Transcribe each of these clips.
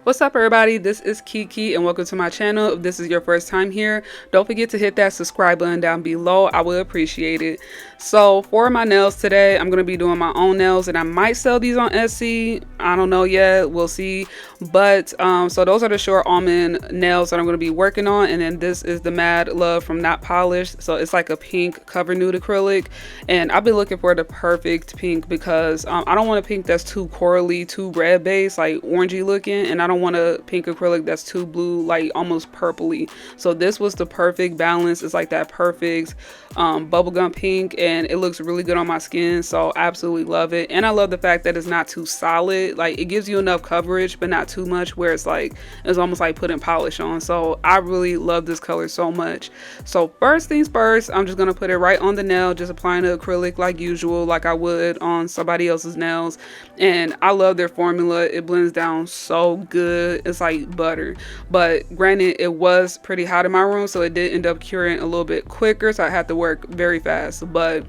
What's up, everybody? This is Kiki and welcome to my channel. If this is your first time here, don't forget to hit that subscribe button down below. I would appreciate it. So for my nails today, I'm going to be doing my own nails and I might sell these on Etsy. I don't know yet. We'll see. But so those are the short almond nails that I'm going to be working on. And then this is the Mad Love from Not Polished. So it's like a pink cover nude acrylic. And I've been looking for the perfect pink because I don't want a pink that's too corally, too red based, like orangey looking. And I don't want a pink acrylic that's too blue, like almost purpley. So this was the perfect balance. It's like that perfect bubblegum pink, and it looks really good on my skin, so I absolutely love it. And I love the fact that it's not too solid. Like, it gives you enough coverage but not too much where it's like it's almost like putting polish on. So I really love this color so much. So first things first, I'm just gonna put it right on the nail, just applying the acrylic like usual, like I would on somebody else's nails. And I love their formula. It blends down so good. It's like butter. But granted, it was pretty hot in my room, so it did end up curing a little bit quicker, so I had to work very fast. But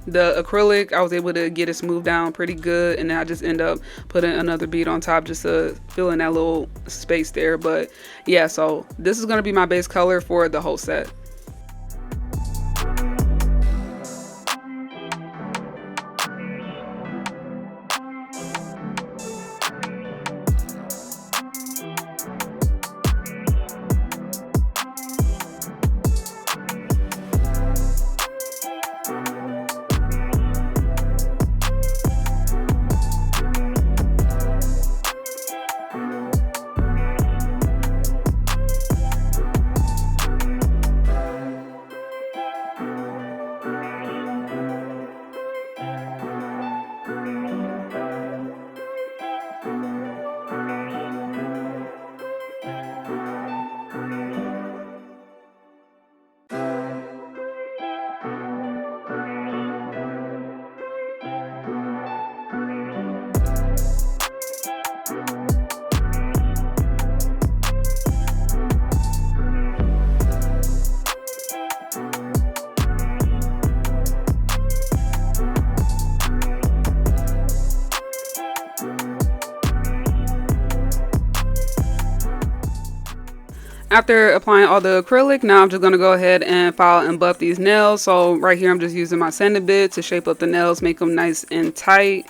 the acrylic, I was able to get it smoothed down pretty good, and then I just end up putting another bead on top just to fill in that little space there. But yeah, so this is going to be my base color for the whole set. After applying all the acrylic, now I'm just going to go ahead and file and buff these nails. So right here, I'm just using my sanding bit to shape up the nails, make them nice and tight.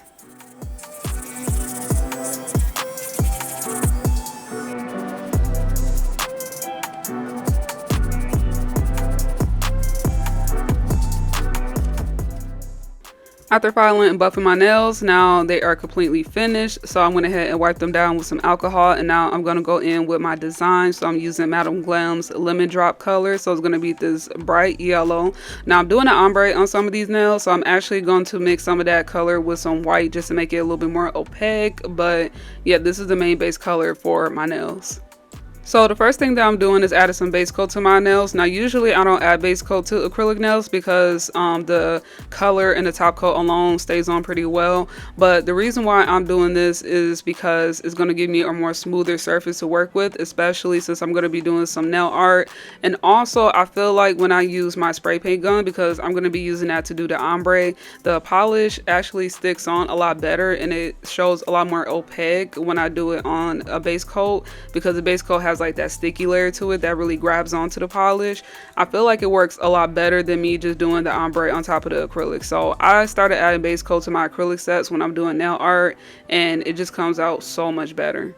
After filing and buffing my nails, now they are completely finished. So I went ahead and wiped them down with some alcohol, and now I'm going to go in with my design. So I'm using Madame Glam's lemon drop color. So it's going to be this bright yellow. Now I'm doing an ombre on some of these nails, so I'm actually going to mix some of that color with some white just to make it a little bit more opaque. But yeah, this is the main base color for my nails. So the first thing that I'm doing is adding some base coat to my nails. Now usually I don't add base coat to acrylic nails because the color and the top coat alone stays on pretty well. But the reason why I'm doing this is because it's going to give me a more smoother surface to work with, especially since I'm going to be doing some nail art. And also I feel like when I use my spray paint gun, because I'm going to be using that to do the ombre, the polish actually sticks on a lot better and it shows a lot more opaque when I do it on a base coat, because the base coat has like that sticky layer to it that really grabs onto the polish. I feel like it works a lot better than me just doing the ombre on top of the acrylic. So I started adding base coat to my acrylic sets when I'm doing nail art, and it just comes out so much better.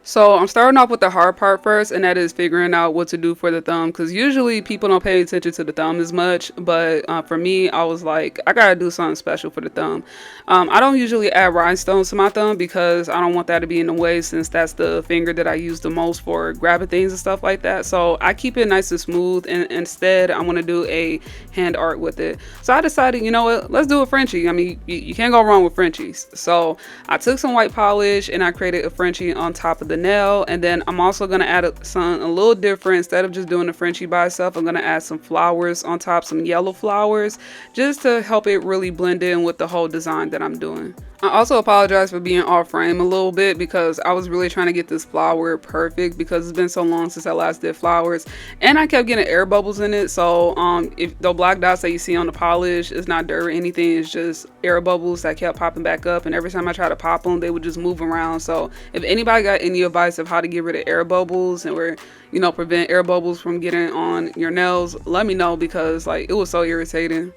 So I'm starting off with the hard part first, and that is figuring out what to do for the thumb, because usually people don't pay attention to the thumb as much, but for me, I was like, I gotta do something special for the thumb. I don't usually add rhinestones to my thumb because I don't want that to be in the way, since that's the finger that I use the most for grabbing things and stuff like that. So I keep it nice and smooth, and instead I want to do a hand art with it. So I decided, you know what, let's do a Frenchie. I mean, you can't go wrong with Frenchies. So I took some white polish and I created a Frenchie on top of the nail. And then I'm also going to add some a little different. Instead of just doing the Frenchie by itself, I'm going to add some flowers on top, some yellow flowers, just to help it really blend in with the whole design that I'm doing. I also apologize for being off frame a little bit because I was really trying to get this flower perfect because it's been so long since I last did flowers, and I kept getting air bubbles in it. So if the black dots that you see on the polish is not dirt or anything, it's just air bubbles that kept popping back up, and every time I try to pop them, they would just move around. So if anybody got any advice of how to get rid of air bubbles and where, you know, prevent air bubbles from getting on your nails, let me know, because like it was so irritating.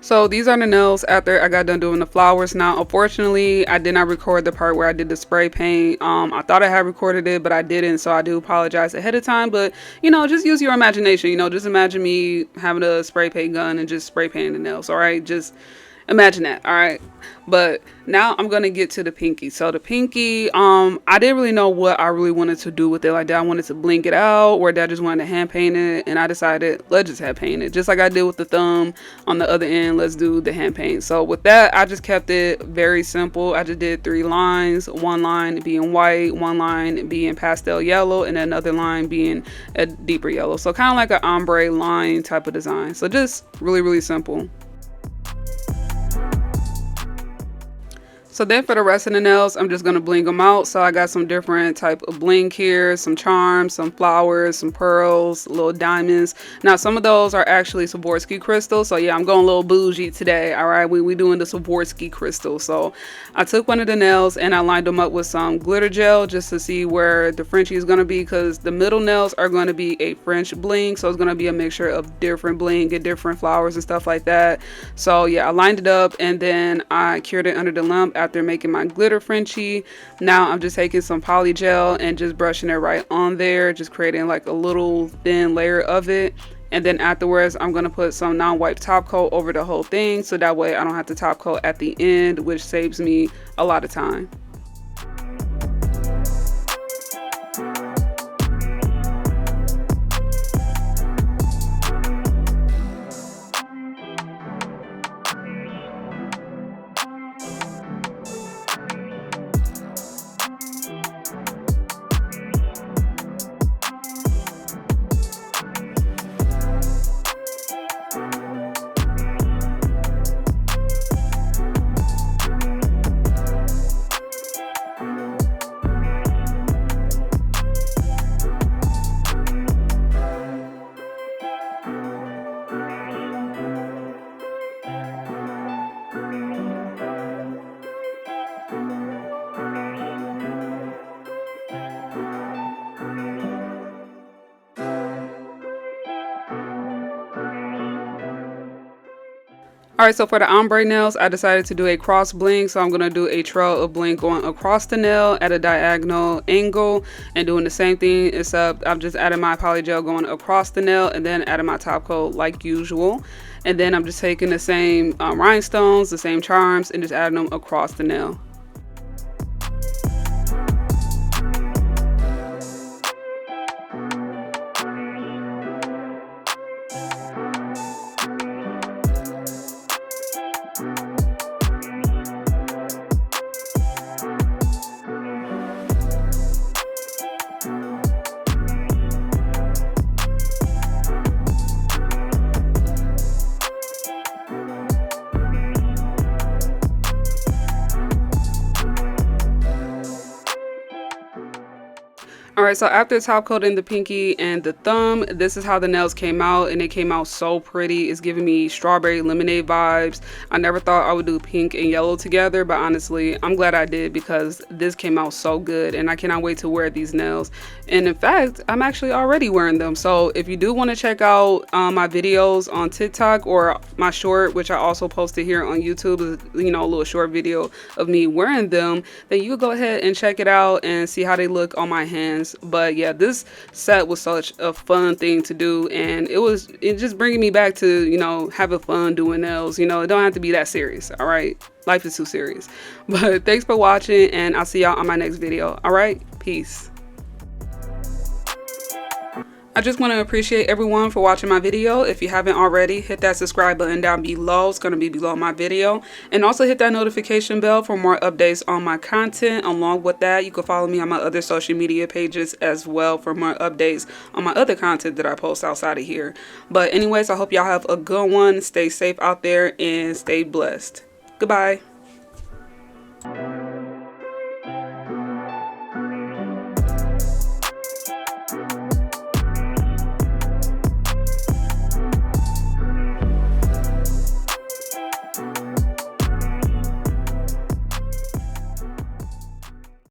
So these are the nails after I got done doing the flowers. Now, unfortunately, I did not record the part where I did the spray paint. I thought I had recorded it, but I didn't. So I do apologize ahead of time. But, you know, just use your imagination. You know, just imagine me having a spray paint gun and just spray painting the nails. All right, just imagine that. All right. But now I'm gonna get to the pinky. So the pinky, I didn't really know what I really wanted to do with it. Like, did I wanted to blink it out, or did I just wanted to hand paint it? And I decided, let's just hand paint it, just like I did with the thumb on the other end. Let's do the hand paint. So with that, I just kept it very simple. I just did 3 lines, one line being white, one line being pastel yellow, and another line being a deeper yellow. So kind of like an ombre line type of design. So just really simple. So then for the rest of the nails, I'm just going to bling them out. So I got some different type of bling here, some charms, some flowers, some pearls, little diamonds. Now some of those are actually Swarovski crystals. So yeah, I'm going a little bougie today. All right, we doing the Swarovski crystal. So I took one of the nails and I lined them up with some glitter gel just to see where the Frenchie is going to be, because the middle nails are going to be a French bling. So it's going to be a mixture of different bling and different flowers and stuff like that. So yeah, I lined it up and then I cured it under the lamp after making my glitter Frenchie. Now I'm just taking some poly gel and just brushing it right on there, just creating like a little thin layer of it. And then afterwards, I'm going to put some non-wipe top coat over the whole thing, so that way I don't have to top coat at the end, which saves me a lot of time. Alright, so for the ombre nails, I decided to do a cross bling. So I'm going to do a trail of bling going across the nail at a diagonal angle and doing the same thing, except I'm just adding my poly gel going across the nail and then adding my top coat like usual. And then I'm just taking the same rhinestones, the same charms, and just adding them across the nail. Alright, so after top coating the pinky and the thumb, this is how the nails came out, and it came out so pretty. It's giving me strawberry lemonade vibes. I never thought I would do pink and yellow together, but honestly, I'm glad I did because this came out so good, and I cannot wait to wear these nails. And in fact, I'm actually already wearing them. So if you do want to check out my videos on TikTok or my short, which I also posted here on YouTube, you know, a little short video of me wearing them, then you can go ahead and check it out and see how they look on my hands. But yeah, this set was such a fun thing to do, and it just bringing me back to, you know, having fun doing nails. You know, it don't have to be that serious. All right, life is too serious. But thanks for watching, and I'll see y'all on my next video. All right, peace. I just want to appreciate everyone for watching my video. If you haven't already, hit that subscribe button down below. It's going to be below my video. And also hit that notification bell for more updates on my content. Along with that, you can follow me on my other social media pages as well for more updates on my other content that I post outside of here. But anyways, I hope y'all have a good one. Stay safe out there and stay blessed. Goodbye.